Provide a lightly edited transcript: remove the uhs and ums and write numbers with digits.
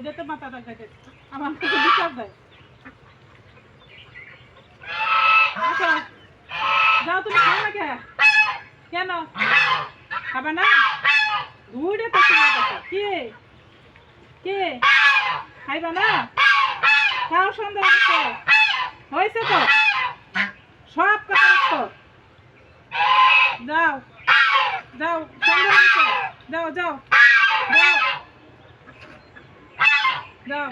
যেতে মাথাটা কেটে আমার কাছে বিচার দেয়। আচ্ছা যাও, তুমি খাও না কেন খাবে না? ঘুরে তো কে কে খাইবা না? খাও, সন্ধ্যা হয়েছে তো, সব কথা উত্তর। যাও যাও, সন্ধ্যা হয়েছে, যাও যাও যাও যাও।